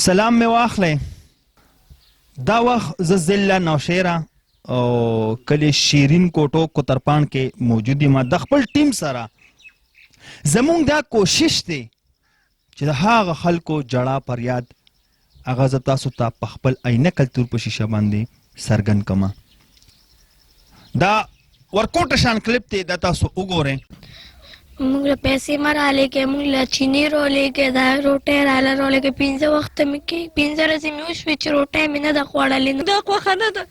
سلام مې واخلئ. دا وخت زه ضلع نوشهره او کلي شیرین کوټو کوترپاڼ کې موجود یم. د خپل ټیم سره زمونږ دا کوشش دی چې د هغه خلکو جړا فریاد هغه زه تاسو ته په خپل آینه کلتور په شیشه باندې څرګند کړمه. دا ورکوټه شان کلیپ دی، دا تاسو وګورئ. موږ له پیسې مه رالیږئ، موږ له چیني رالیږئ، دا روټۍ راله رالیږئ. 5 وخته مې کوي، 5 ورځې مې وشوې چې روټۍ مې نه ده خوړلې. دا خوښه نه ده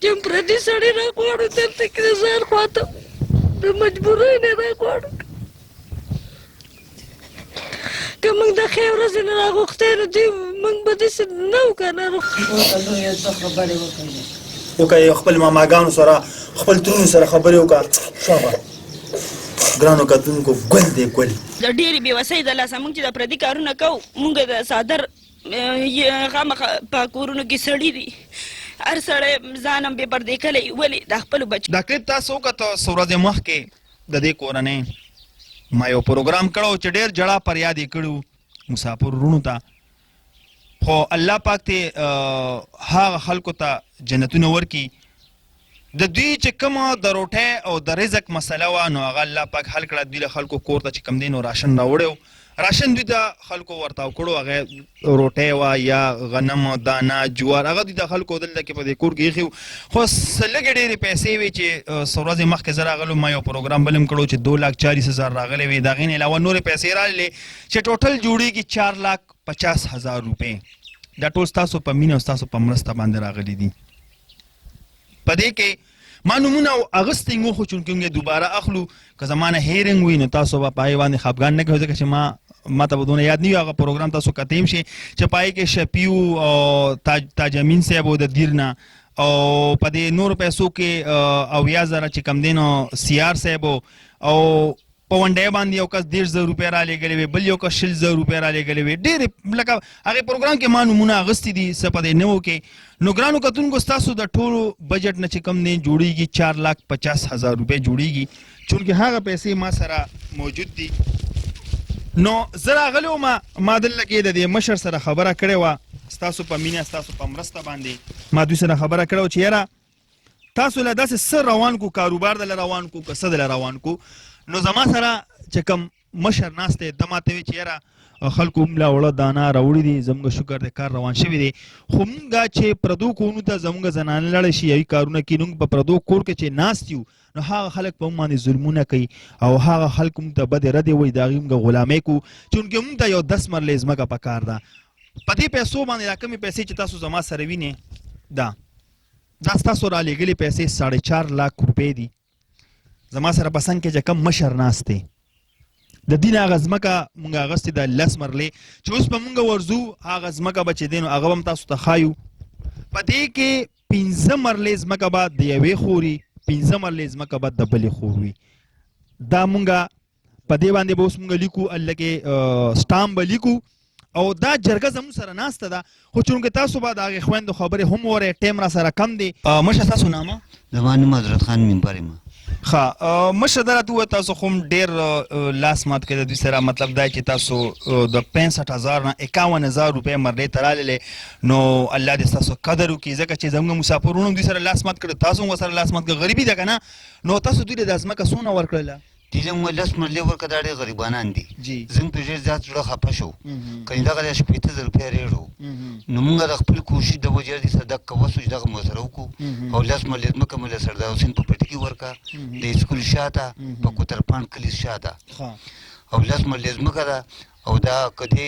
چې پردي سړي راغواړو دلته کې د ځان خواته د مجبورۍ نه راغواړو. که موږ د ښې ورځې نه راغوښتی نو دوی موږ به داسې نه وو که نه وکړئ. خپل ماماګانو سره خپل ترونو سره خبرې وکړه. شابه ګرانو کتونکو، ګل دی ګل. د ډېرې بېوسۍ د لاسه موږ چې د پردي کارونه کوو، موږ د څادر خامخا په کورونو کې سړي دي، هر سړی ځان هم بې پردې کلی. ولې د خپلو بچو دا کلیپ تاسو وکتو څو ورځې مخکې د دې کورنۍ ما یو پروګرام کړی چې ډېر جړا فریاد یې کړي مسافر وروڼو ته، خو الله پاک ته هغه خلکو ته جنتونه ورکړي. د دوی چې کومه د روټۍ او د رزق مسله وه نو هغه الله پاک حل کړه. دوی له خلکو کور ته چې کوم دی نو راشن راوړی و، راشن دوی ته خلکو ورتاو کړو. هغه روټۍ وه یا غنم دانه جوار، هغه دوی ته خلکو دلته کې په دې کور کې ایښي وو. خو لږې ډېرې پیسې وې چې څو ورځې مخکې زه راغلو، ما یو پروګرام بل هم کړو چې 2,40,000 راغلی وې. د هغې نه علاوه نورې پیسې رالې چې ټوټل جوړېږي 4,50,000 روپۍ. دا ټول ستاسو په مینه او ستاسو په مرسته باندې راغلي دي. په دې کې ما نومونه اغوستی وو، خو چونکې موږ دوباره اخلو، که زما نه هیرنګ وي نو تاسو به په هغې باندې خفګان نه کوئ، ځکه چې ما ته به دونه یاد نه وي. هغه پروګرام تاسو کتی هم شي چې په هغې کې شفیع او تاج امین صاحب و د دیر نه، او په دې نورو پیسو کې 80,000 چې کم دی نو سیار صاحب او په ونډۍ باندې یو کس 1,500 روپۍ رالیږلې وې، بل یو کس 60,000 روپۍ رالیږلې وې. ډېرې لکه هغې پروګرام کې ما نومونه اخیستي دي، څه په دې نه و کې. نو ګرانو کتونکو، ستاسو د ټولو بجټ نه چې کوم دی جوړېږي 4,50,000 روپۍ جوړېږي، چونکې هغه پیسې ما سره موجود دي. نو زه راغلی وم، ما دلته کې د دې مشر سره خبره کړې وه، ستاسو په مینه ستاسو په مرسته باندې ما دوی سره خبره کړې وه چې یاره تاسو له داسې څه روان کو، کاروبار دله روان کو که څه دله روان کو. نو زما سره چې کوم مشر ناست دی ده ماته وی چې یاره خلکو ملا وړه دانه راوړي دي، زموږ شکر دی کار روان شوی دی، خو موږ چې پردو کورونو ته زموږ زنانې لاړې شي یوي کارونه کوي، نو په پردو کور کې چې ناست یو نو هغه خلک په موږ باندې ظلمونه کوي او هغه خلک موږ ته بدې ردې وایي، د هغې موږ غلامۍ کوو، چونکې موږ ته یو 10 مرلې ځمکه پکار ده. په دې پیسو باندې دا کمې پیسې چې تاسو زما سره وینئ دا ستاسو رالیږلې پیسې 4.5 لاک روپۍ دي. زما سره په څنګ کې چې کم مشر ناست دی، د دې نه هغه ځمکه مونږ اخیستې ده 10 مرلې چې اوس به مونږ ورځو هغه ځمکه به چې دی نو هغه به هم تاسو ته ښایو. په دې کې 15 مرلې ځمکه به د یوې خور وي، 15 مرلې ځمکه به د بلې خور وي. دا مونږ په دې باندې به اوس مونږ لیکو، هلکې سټامپ به لیکو او دا جرګه زموږ سره ناسته ده. خو چونکې تاسو به د هغې خویندو خبرې هم وورئ، ټایم را سره کم دی. مشر تاسو نامه؟ زما نوم حضرت خان منبر یم. ښه مشر دا راته ووایه، تاسو خو هم ډېر لاس مات کړی د دوی سره، مطلب دا چې تاسو د 65,000 نه 51,000 روپۍ مرلې ته راللې. نو الله دې ستاسو قدر وکړي، ځکه چې زموږ مسافرونو هم دوی سره لاس مات کړی، تاسو هم ورسره لاس مات کړی، غریبي ده که نه. نو تاسو دوی له دا ځمکه څونه ورکړله؟ دیدم 10 مرلې ورکړه، دا ډېر غریبانان دي. زه پرې ډېر زیات زړه خفه شو، کنې دغه 80,000 روپۍ ریډ. نو موږ د خپل کوشش د وجې دې صدق کوسو چې دغه مو سره وکړو او 10 مرلې ځمکه مو له سردار حسین په پټي کې ورکړه، د سکول شاته په کوترپاڼ کلي شاته، او 10 مرلې ځمکه ده. او دا که دې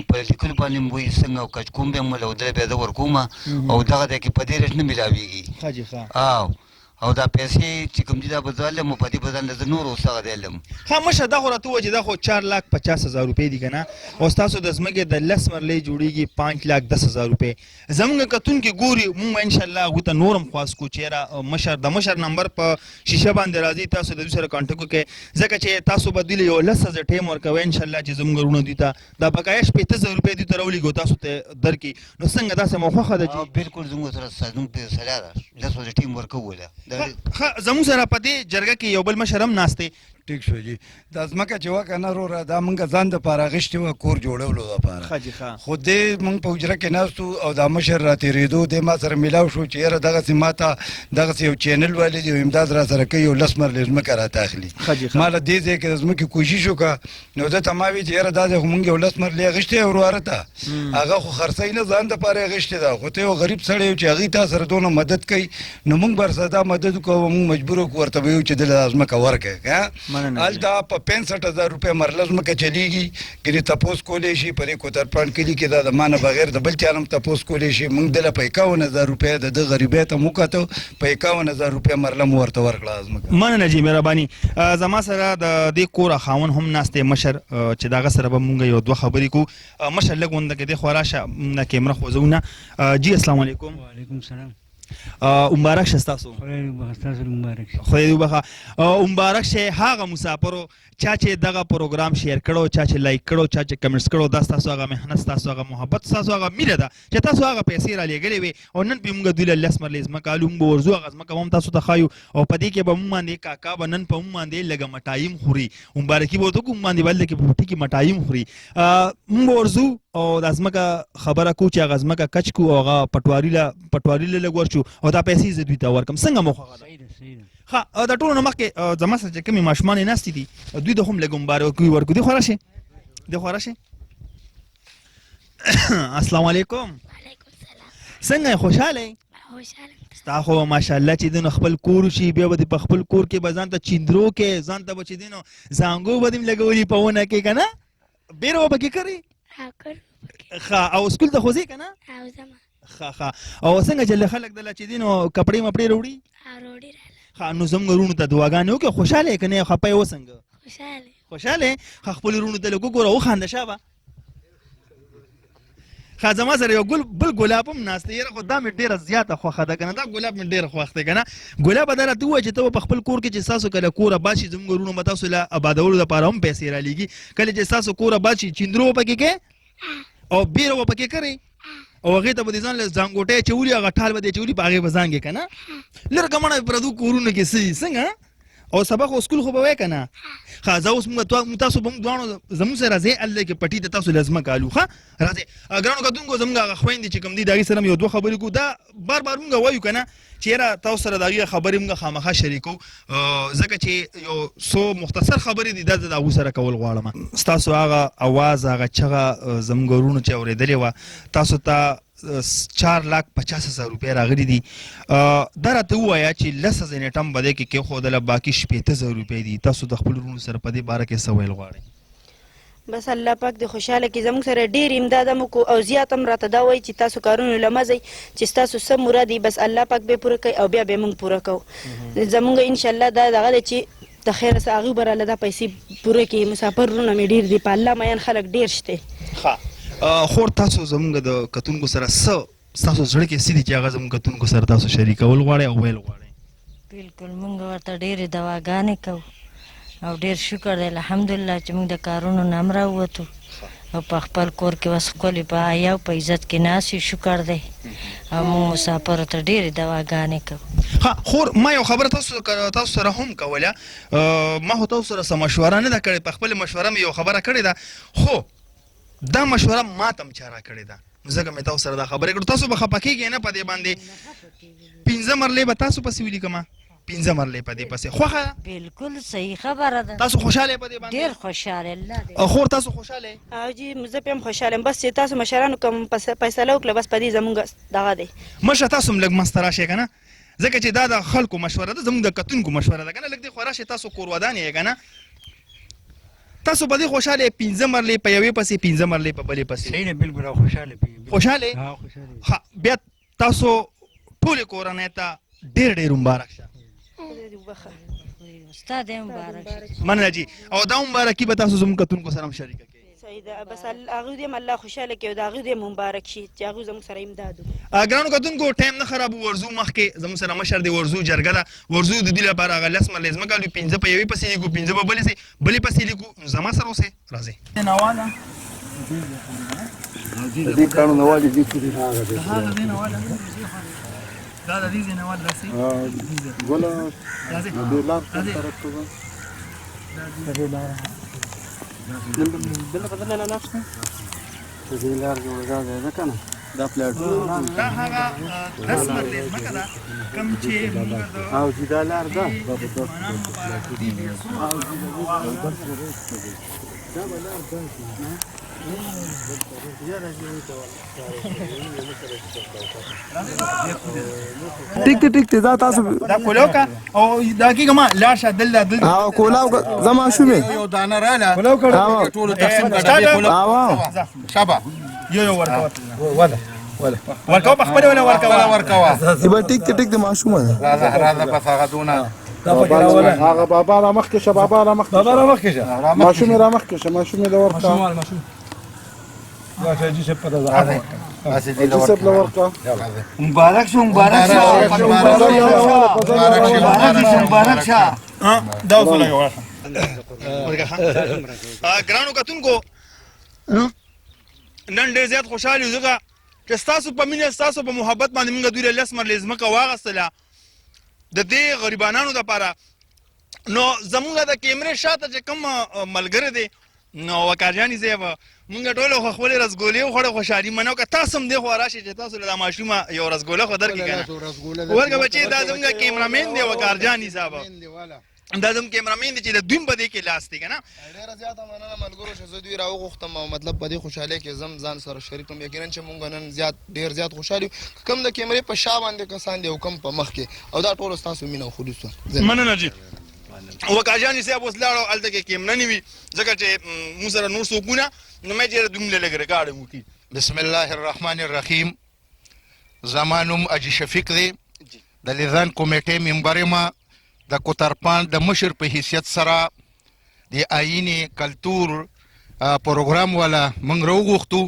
په لیکلو باندې مو وایي څنګه او کچکوم به مو له ودله بیا زه ورکوم او دغه دی کې په دې ریټ نه میلاویږي. او دا پیسې چې کوم دي دا به زه هلم او په دې بدل زه نور اوس هغه دی هلم. ښه مشر دا خو راته ووایه چې دا خو 4,50,000 روپۍ دي که نه، او ستاسو د ځمکې د 10 مرلې جوړېږي 5,10,000 روپۍ. زموږ کتونکي ګوري، موږ به انشاءالله هغوی ته نور هم خواست کړو چې یاره د مشر نمبر په شیشه باندې راځي، تاسو د دوی سره کانټیکټ وکړئ، ځکه چې تاسو به دوی له یو 10,000 ټایم ورکوئ انشاءالله چې زموږ وروڼه دوی ته دا بقایا 80,000 روپۍ دوی ته راولېږو تاسو ته درکړي. نو څنګه داسې مو خوښه ده چې بلکل زموږ سره زموږ سلا ده 10,000 ټیم ورکوو ده. زموږ سره په دې جرګه کې یو بل مشر هم ناست دی، ټیک شو جی دا ځمکه چې وه که نه وروره دا مونږ ځان دپاره اخیستې وه کور جوړولو دپاره خو دې مونږ په حجره کې ناست وو او دا مشر را تېرېدو دی ما سره میلاو شو چې یاره دغسې ما ته دغسې یو چینل والي دی او امداد را سره کوي یو 10 مرلې ځمکه راته اخلي ما له دې ځای کې د ځمکې کوشش وکړه نو ده ته ما وي چې یاره دا ځای خو مونږ یو 10 مرلې اخیستې وراره ته هغه خو خرڅوي نه ځان دپاره یې اخیستې ده خو ته یو غریب سړی یو چې هغوی تا سره دونه مدد کوي نو مونږ به ورسره دا مدد وکړو مونږ مجبور وکړو ورته به ویو چې دله دا ځمکه ورکړې هلته په 65,000 روپۍ مرله ځمکه چلېږي ګینې تپوس کولی شي په دې کوترپاڼ کلي کې دا د ما نه بغیر د بل چا نه هم تپوس کولی شي مونږ دله په 51,000 روپۍ د ده غریبۍ ته مو وکتو په 51,000 روپۍ مرله مو ورته ورکړه ځمکه مننه جي مهرباني زما سره د دې کوره خاوند هم ناست دی مشر چې د هغه سره به مونږ یو دوه خبرې کوو مشر لږ غونډه کې دی خو راشه نه کیمره خوځو نه جی السلام علیکم وعلیکم السلام مبارک شه ستاسو ستاسو مبارک شه خدای دې وبخښه مبارک شه هغه مسافرو چا چې دغه پروګرام شیر کړو چا چې لایک کړو چا چې کمنټس کړو دا ستاسو هغه محنت ستاسو هغه محبت ستاسو هغه مینه ده چې تاسو هغه پیسې را لېږلې وې او نن به موږ دوی له 10 مرلې ځمکه الو موږ ورځو هغه ځمکه به هم تاسو ته ښایو او په دې کې به موږ باندې کاکا به نن په موږ باندې لږه مټایم خوري مبارکي به ورته وکړو موږ باندې بل کې په بوټي کې مټایم خوري موږ ورځو او دا ځمکه خبره کوو چې هغه ځمکه کچ کړو او هغه پټواري له لږ ورشو او دا پیسې زه دوی ته ورکړم څنګه موخه ده ښه د ټولو نه مخکې زما سره چې کومې ماشومان یې ناستې دي دوی ته هم لږ مبارکي ورکړو دې خوا راشئ دې خوا راشئ السلام علیکم څنګه یې خوشحاله یې ستا خو ماشاءالله چې دی نو خپل کور وشي بیا به دې په خپل کور کې به ځان ته چیندرو کې ځان ته به چې دی نو زانګو به دې هم لګولي په ونه کې که نه بیره به پکې کرې ښه او سکول ته خو ځې که نه ښه او څنګه چې خلک دله چې دی نو کپړې مپړې راوړي ښه نو زموږ وروڼو ته دعاګانې وکړې خوشحاله یې که نه خفه یې وڅنګه خوشحاله یې ښه خپلو وروڼو ته لږ وګوره وخانده شابه ښه زما سره یو بل ګلاب هم ناست دی یاره خو دا مې ډېره زیاته خوښه ده که نه دا ګلاب مې ډېره خوښ دی که نه ګلابه دا راته ووایه چې ته به په خپل کور کې چې ستاسو کله کور اباد شي زموږ وروڼو به تاسو له ابادولو دپاره هم پیسې رالیږي کله چې ستاسو کور اباد شي چیندرو به پکې کې او بیره به پکې کرې او هغې ته به دې ځان له زانګوټی اچولي هغه ټال به دې اچولي په هغې به زانګې که نه لږ کمڼه پردو کورونو کې څه دي څنګه او سبق او سکول خو به وایې که نه ښه زه اوس تاسو به موږ دواړو زموږ سره راځئ هلته کې پټي ته تاسو له ځمکه الو ښه راځئ ګرانو کتونکو زموږ هغه خویندې چې کوم دي د هغې سره هم یو دوه خبرې کوو دا بار بار موږ وایو که نه چې یاره تاسو سره د هغې خبرې موږ خامخا شریکو ځکه چې یو څو مختصر خبرې دي دا زه د هغو سره کول غواړم ستاسو هغه اواز هغه چغه زموږ وروڼو چې اورېدلې وه تاسو ته 4,50,000 روپۍ راغلي دي دا راته ووایه چې 10,000 نیټم به دی کې کېښودله باقي 60,000 روپۍ دي تاسو د خپلو وروڼو سره په دې باره کې څه ویل غواړئ بس الله پاک دې خوشحاله کړي زموږ سره ډېر امداد هم وکړو او زیات هم راته دا وایي چې تاسو کارونو له مه ځئ چې ستاسو څه مراد وي بس الله پاک به پوره کوي او بیا به موږ پوره کوو زموږ انشاءالله دا دغه دی چې د خیره څه هغوی به راله دا پیسې پوره کړي مسافر وروڼه مې ډېر دي په الله میان خلک ډېر شته خور تاسو زموږ د کتونکو سره څه ستاسو زړه کې څه دي چې هغه زموږ کتونکو سره تاسو شریکول غواړئ او ویل غواړئ بلکل موږ ورته ډېرې دواګانې کوو او ډېر شکر دی الحمدلله چې موږ د کارونو نه هم راووتو او په خپل کور کې اوس ښکلې په حیا او په عزت کې ناست یو شکر دی او موږ مسافرو ته ډېرې دواګانې کوو خور ما یو خبره تاسو سره هم کوله ما خو تاسو سره څه مشوره نه ده کړې په خپله مشوره مې یو خبره کړې ده خو دا مشوره ما ته هم چا راکړې ده نو ځکه مې تاسو سره دا خبرې کړو تاسو به خفه کېږئ نه په دې باندې 15 مرلې به تاسو پسې ولیکمه 15 مرلې په دې پسې خوښه ده بلکل صحیح خبره ده تاسو خوشحاله یې په دې باندې ډېر خوشحاله الله خور تاسو خوشحاله یې او جي زه پې هم خوشحاله یم بس چې تاسو مشرانو کوم فیصله وکړه بس په دې زموږ دغه دی مشه تاسو هم لږ منځته راشئ که نه ځکه چې دا د خلکو مشوره ده زموږ د کتونکو مشوره ده که نه لږ دې خوا راشئ تاسو کورودان یې که نه تاسو به دې خوشحاله یې 15 مرلې په یوې پسې 15 مرلې په بلې پسې صحیح ده بلکل خوشحاله خوشحاله بیا تاسو ټولې کورنۍ ته ډېر مبارک شه ستا دې مبارک شه مننه جي او دا مبارکي به تاسو زموږ کتونکو سره هم شریکه کړئ صحیح ده بس هغوی دې هم الله خوشحاله کړي او د هغوی دې هم مبارک شي چې هغوی زموږ سره امداد وکړي ګرانو کتونکو ټایم نه خرابو ورځو مخکې زموږ سره مشر دی ورځو جرګه ده ورځو د دوی لپاره هغه 10 مرلې ځمکه الو 15 په یوې پسې لیکو 15 په بلې پسې لیکو نو زما سره اوسئ راځئ نواله دې کانو نوالي دې کې هغه دې نواله دا د دې نواله راسي ګولا دې لار طرف ته دا هغه رسمه دې ځمکه ده کوم چې موږ او چې دا لار ده ټیک ته دا تاسو دا کولوکا او دا کیګه ما لاشه دل او کولاو زما شومې یو دانه رااله کولاو کړه ټول تقسیم کړه او شابه یو ورکا ورکا په خپل ولا ورکا یبه ټیک ته ماشومه ده راځه پس هغه دونه هغه بابا را مخ کې شه ماشومه را مخ کې شه ماشومه له ورکا واشه په ده اسې له ورکا مبارک شو دا وصله یو ګرانو کتونکو نن ډېر زیات خوشحال یو ځکه چې ستاسو په مینه ستاسو په محبت باندې موږ دوی له لسمر ځمکه واغستله د دې غریبانانو دپاره نو زموږ د کیمرې شاته چې کوم ملګری دی نو وقارجاني صاحب مونږ ټولو خو خپلې رسګولې وخوړې خوشحالي منو که تاسو هم دې خوا راشئ چې تاسو له دا ماشومه یو رسګوله خو درکړي که نه ورکه بچې دا زموږ کیمرامین دی وقارجاني صاحب دا زموږ کیمرامین دی چې د دوی هم په دې کې لاس دی که نه ډېره زیاته مننه ملګرو چې زه دوی راوغوښتم او مطلب په دې خوشحالۍ کې زم ځان سره شریک کړم یقینا چې مونږ نن ډېر زیات خوشحال یو کوم د کیمرې په شا باندې کسان دي او کوم په مخ کې او دا ټولو ستاسو مینه او خلوص مننه جي وقارجاني صاحب اوس لاړو هلته کې کیمره نه وي ځکه چې موږ سره نور څوک نه نو مې چې دومره لږ ریکارډ وکړي بسم الله الرحمن الرحیم زما نوم اجي شفیق دی د لیزان کمیټې ممبر یم د کوترپان د مشر په حیثیت سره د آیینې کلتور پروګرام والا موږ راوغوښتو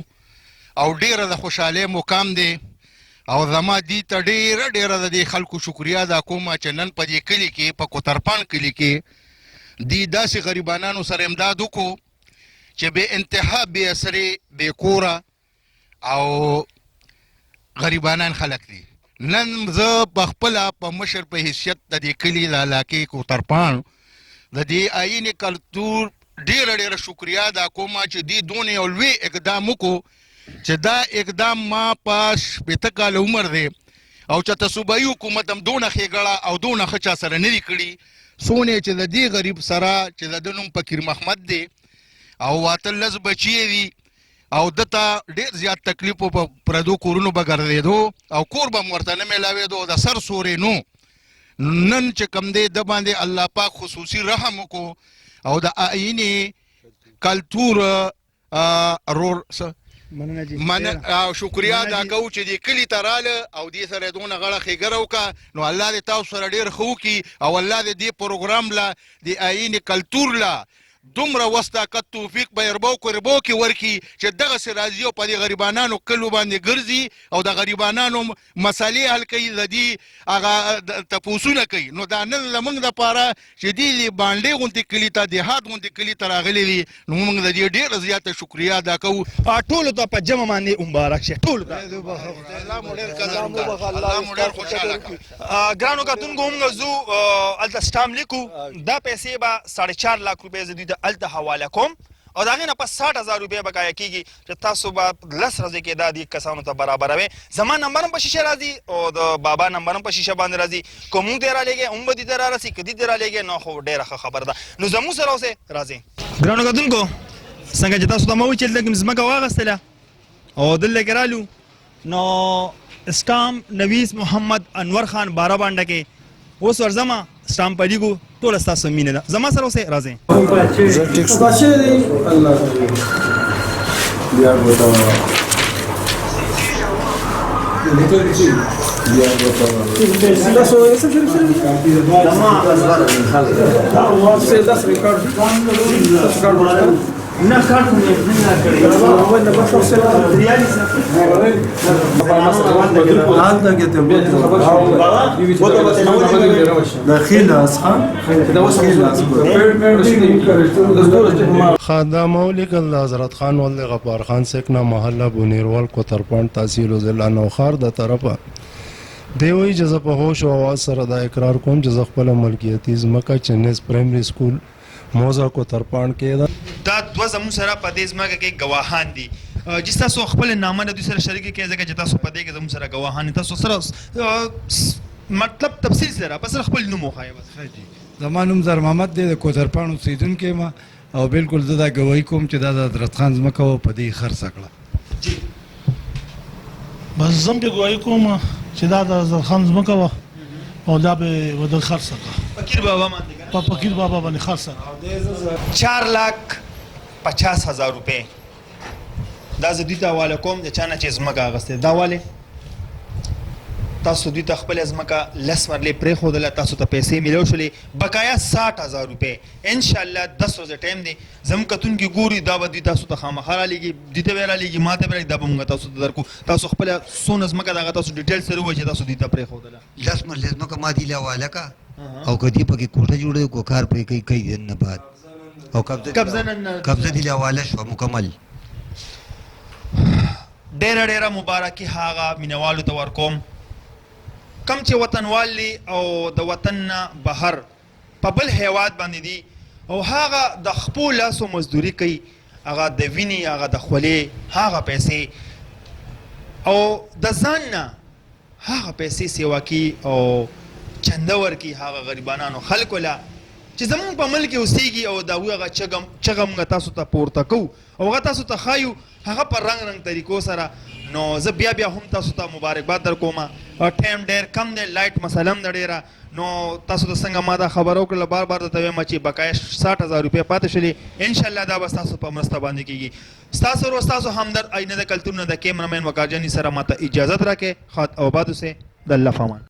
او ډېره د خوشحالۍ مقام دی او زما دې ته ډېره د دې خلکو شکریا ادا کوم چې نن په دې کلي کې په کوترپان کلي کې دې داسې غریبانانو سره امداد وکړو چې بې انتها بې اثرې بې کوره او غریبانان خلک دي نن زه په خپله په مشر په حیثیت د دې کلي د علاقې کوترپان د دې آیینې کلتور ډېره شکریا ادا کوم چې دې دونه یو لوی اقدام وکړو چې دا اقدام ما په 80 کاله عمر دی او چې ته صوبایي حکومت هم دونه ښېګړه او دونه ښه چا سره نه دي کړي څونه چې د دې غریب سره چې د ده نوم فقیر محمد دی او 18 بچی دي او دته ډېر زیات تکلیفو په پردو کورونو به ګرځېدو او کور به م ورته نه میلاوېدو د سر سورې نو نن چې کوم دی د باندې الله پاک خصوصي رحم وکړو او د آیینې کلتور او شکریا ادا کوو چې دې کلي ته راله او دې سره یې دونه غړه ښېګړه وکړه نو الله دې تاسو سره ډېر ښه وکړي او الله دې پروګرام له د آیینې کلتور له دومره وس طاقت توفیق به یې ربو کې ورکړي چې دغسې راځي او په دې غریبانانو کلو باندې ګرځي او د غریبانانو مسالې حل کوي د دې هغه تپوسونه کوي نو دا نن زموږ دپاره چې دې بانډې غوندې کلي ته دیهات غوندې کلي ته راغلي دي نو موږ د دې ډېره زیاته شکریا ادا کوو ټولو ته په جمع باندې مبارک شه ټولو ته الله مو ډېر قدر وکړه الله مو ډېر خوشحاله کړه ګرانو کتونکو موږ ځو هلته سټام لیکو دا پیسې به 4.5 लाख روپۍ زه دوی ته هلته حواله کوم او د هغې نه پس 60,000 روپۍ بقایه کېږي چې تاسو به 10 ورځې کې دا دې کسانو ته برابروئ زما نمبر هم په شیشه راځي او د بابا نمبر هم په شیشه باندې راځي که مونږ ته یې رالېږئ هم به دې ته رارسي که دې ته رالېږئ نو خو ډېره ښه خبره ده نو زموږ سره اوسئ راځئ ګرانو کتونکو څنګه چې تاسو ته ما وویل چې دلته کې ځمکه واغېستله او دلته کې رالو نو اسټام نویس محمد انور خان باره بانډه کې اوس ورځمه سټام پلیګو ټوله ستاسو مینه ده زما سره اوسئ راځئ خادم مولک الله حضرت خان ول غفار خان سکنا محله بنیروال کوترپان تحصیل ضلع نوخار د طرفه دی وی جزه په هوش او आवाज سره دا اقرار کوم چې خپل ملکیتي ځمکه چنیز پرایمري سکول موزه کوترپاڼ کې ده. دا دوه زموږ سره په دې ځمکه کې ګواهان دي چې تاسو خپل نامه د دوی سره شریک کړئ ځکه چې تاسو په دې کې زموږ سره ګواهان دي. تاسو سره مطلب تفصیل سره بس خپل نوم وښایه. بس زما نوم زر محمد دی، د کوترپاڼ اوسېدونکی یم او بالکل زه دا ګواهي کوم چې دا د حضرت خان ځمکه وه په دې خرڅه کړه. بس زه هم پرې ګواهي کوم چې دا د حضرت خان ځمکه وه او دا به ودل خرڅه کړه. فقیر بابا باندې په فقیر بابا باندې خرڅه 4,50,000 روپۍ دا زه دوی ته حواله کوم د چا نه چې ځمکه اخیستې دا والې تاسو دوی ته خپله ځمکه 10 مرلې پرېښودله، تاسو ته پیسې میلاو شولې، بقایا 60,000 روپۍ. انشاءالله 10 ورځې ټایم دی، زموږ کتونکي ګوري دا به دوی تاسو ته خامخا رالیږي، دوی ته به یې رالیږي، ما ته به رالیږي، دا به مونږ تاسو ته درکو. تاسو خپله څونه ځمکه ده هغه تاسو ډیټیل سره ووایئ چې تاسو دوی ته پرېښودله. 10 مرلې ځمکه ما دې له حواله کړه او که دې پکې کوټه جوړوي کو کار پرې کوي کئی دن نه بعد او قبضه دې له حواله شوه مکمل. ډېره ډېره مبارکي هغه مینوالو ته ورکوم کم چې وطنوال دي او د وطن نه بهر په بل هیواد باندې دي او هغه د خپلو لاسو مزدوري کوي، هغه د وینې، هغه د خولې هغه پیسې او د ځان نه هغه پیسې سیوا کوي او چنده ورکوي هغه غریبانانو خلکو له چې زمونږ په ملک کې اوسېږي او د هغوی هغه چغه موږ تاسو ته پورته کوو او هغه تاسو ته ښایو هغه په رنګ رنګ طریقو سره. نو زه بیا هم تاسو ته مبارکباد در کوم. ټایم ډېر کم دی، لایټ مسله هم ده ډېره. نو تاسو ته څنګه ما دا خبره وکړله بار بار درته وایم چې بقایا 60,000 روپۍ پاتې شولې، انشاءالله دا به ستاسو په مرسته باندې کېږي. ستاسو ورو ستاسو همدرد آینه د کلتور نه د کیمرامین وقار جاني سره ما ته اجازت راکړئ. خاط او آباد اوسئ. د الله فامان.